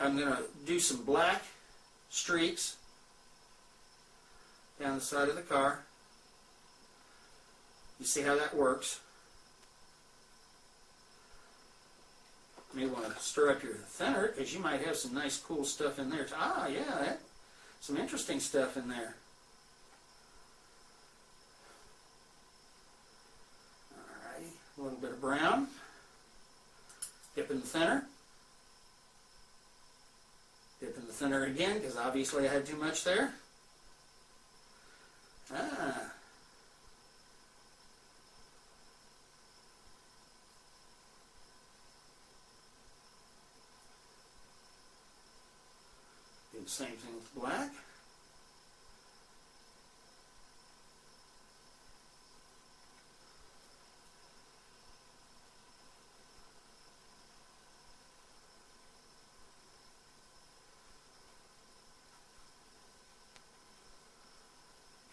I'm going to do some black streaks down the side of the car. You see how that works. You may want to stir up your thinner because you might have some nice cool stuff in there. Ah, yeah, some interesting stuff in there. Alrighty, a little bit of brown. Dip in the thinner. Dip in the thinner again because obviously I had too much there. Ah. Do the same thing with black.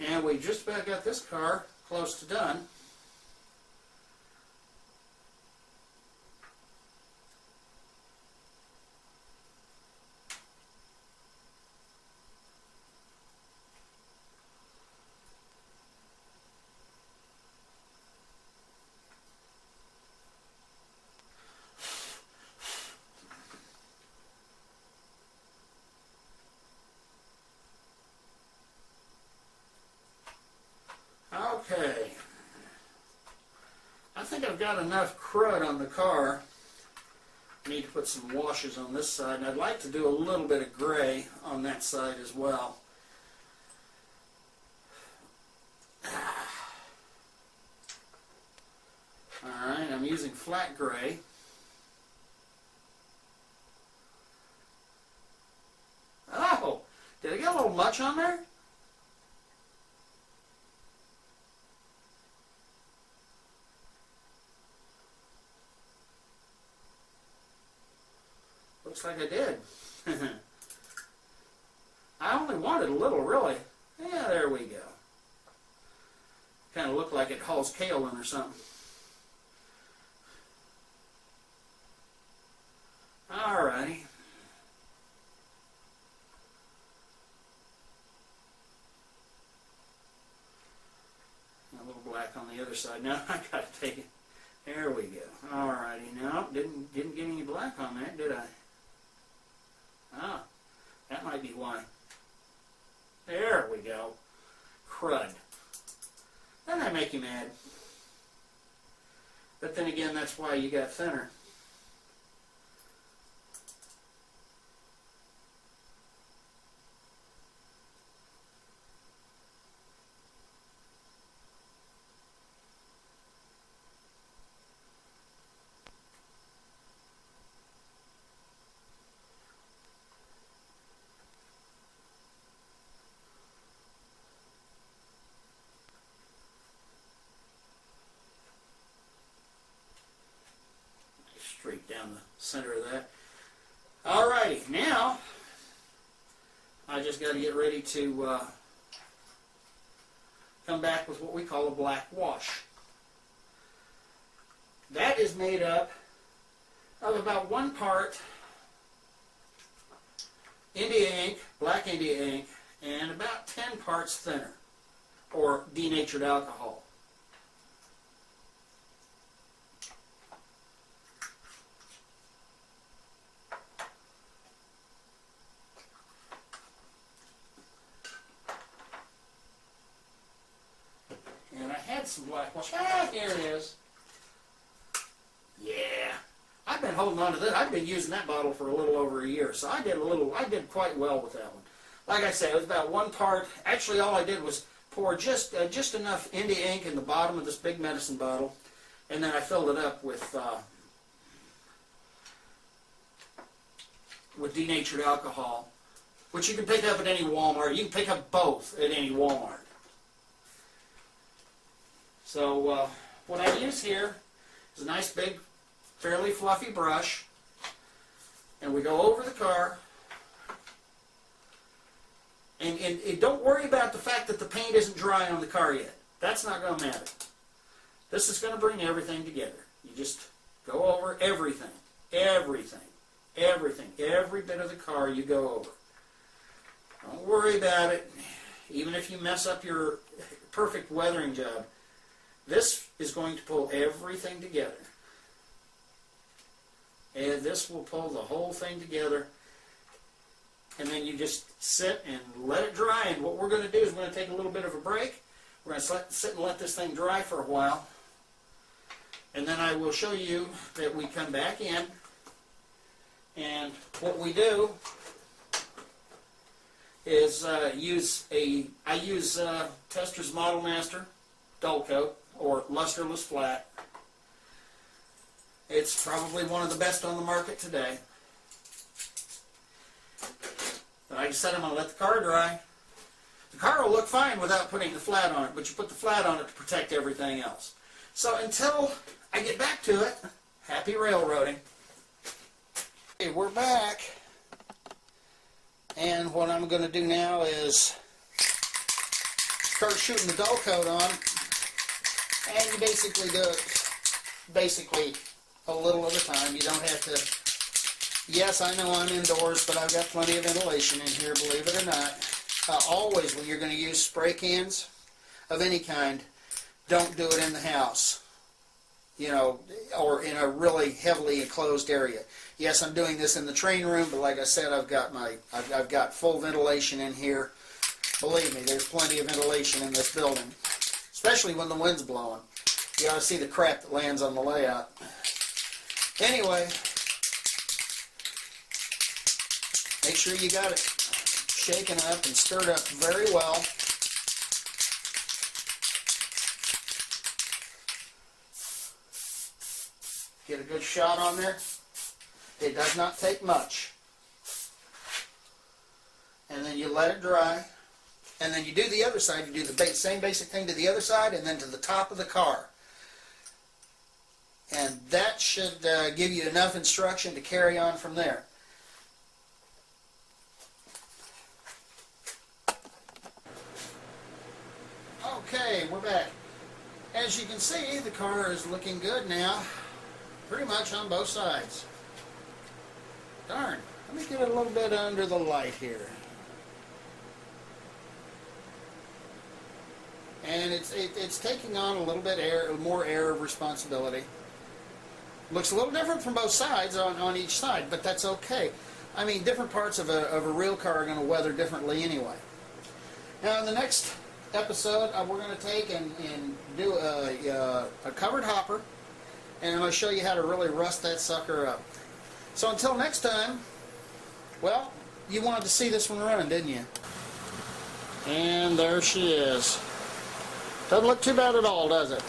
And we just about got this car close to done. Okay, I think I've got enough crud on the car. I need to put some washes on this side, and I'd like to do a little bit of gray on that side as well. Alright, I'm using flat gray. Oh, did I get a little much on there? Looks like I did. I only wanted a little, really. Yeah, there we go. Kind of looked like it hauls kale in or something. Alrighty. A little black on the other side. Now I gotta take it. There we go. Alrighty. No, didn't get any black on that, did I? Ah, that might be why. There we go. Crud. Doesn't that make you mad? But then again, that's why you got thinner. Straight down the center of that. Alrighty, now I just got to get ready to come back with what we call a black wash. That is made up of about 1 part India ink, black India ink, and about 10 parts thinner, or denatured alcohol. Some black wash. Ah, here it is. Yeah, I've been holding on to this. I've been using that bottle for a little over a year, so I did quite well with that one. Like I said, it was about 1 part. Actually, all I did was pour just enough India ink in the bottom of this big medicine bottle, and then I filled it up with denatured alcohol, which you can pick up at any Walmart. You can pick up both at any Walmart. So what I use here is a nice big, fairly fluffy brush, and we go over the car, and don't worry about the fact that the paint isn't dry on the car yet. That's not going to matter. This is going to bring everything together. You just go over everything, everything. Everything, every bit of the car you go over. Don't worry about it. Even if you mess up your perfect weathering job, this is going to pull everything together. And this will pull the whole thing together. And then you just sit and let it dry. And what we're going to do is we're going to take a little bit of a break. We're going to sit and let this thing dry for a while. And then I will show you that we come back in. And what we do is I use Testra's Model Master Dull Coat, or lusterless flat. It's probably one of the best on the market today. But like I said, I'm going to let the car dry. The car will look fine without putting the flat on it, but you put the flat on it to protect everything else. So until I get back to it, happy railroading. Okay, we're back. And what I'm going to do now is start shooting the dull coat on. And you basically do it a little at a time. You don't have to. Yes, I know I'm indoors, but I've got plenty of ventilation in here, believe it or not. Always, when you're going to use spray cans of any kind, don't do it in the house, you know, or in a really heavily enclosed area. Yes, I'm doing this in the train room, but like I said, I've got full ventilation in here. Believe me, there's plenty of ventilation in this building, especially when the wind's blowing. You ought to see the crap that lands on the layout. Anyway, make sure you got it shaken up and stirred up very well. Get a good shot on there. It does not take much. And then you let it dry. And then you do the other side. You do the same basic thing to the other side and then to the top of the car. And that should give you enough instruction to carry on from there. Okay, we're back. As you can see, the car is looking good now, pretty much on both sides. Darn, let me get it a little bit under the light here. And it's taking on a little bit more air of responsibility. Looks a little different from both sides on each side, but that's okay. I mean, different parts of a real car are going to weather differently anyway. Now, in the next episode, we're going to take and do a covered hopper, and I'm going to show you how to really rust that sucker up. So until next time, well, you wanted to see this one run, didn't you? And there she is. Doesn't look too bad at all, does it?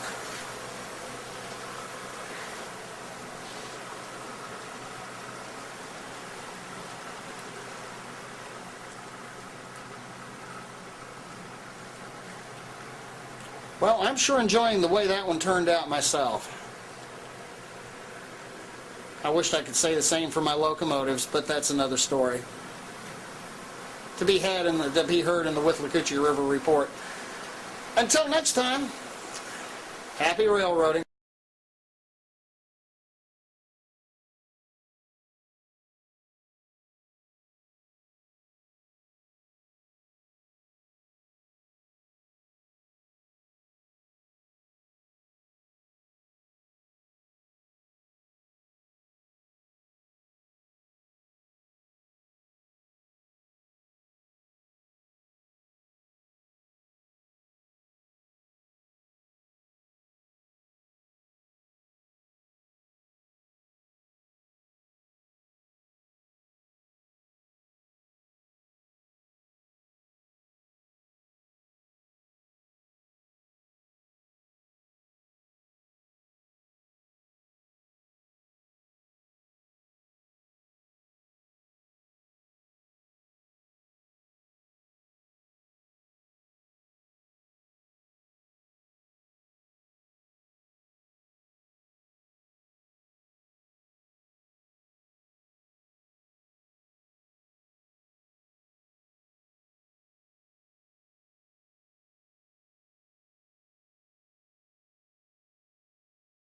Well, I'm sure enjoying the way that one turned out myself. I wished I could say the same for my locomotives, but that's another story. To be heard in the Withlacoochee River Report. Until next time, happy railroading.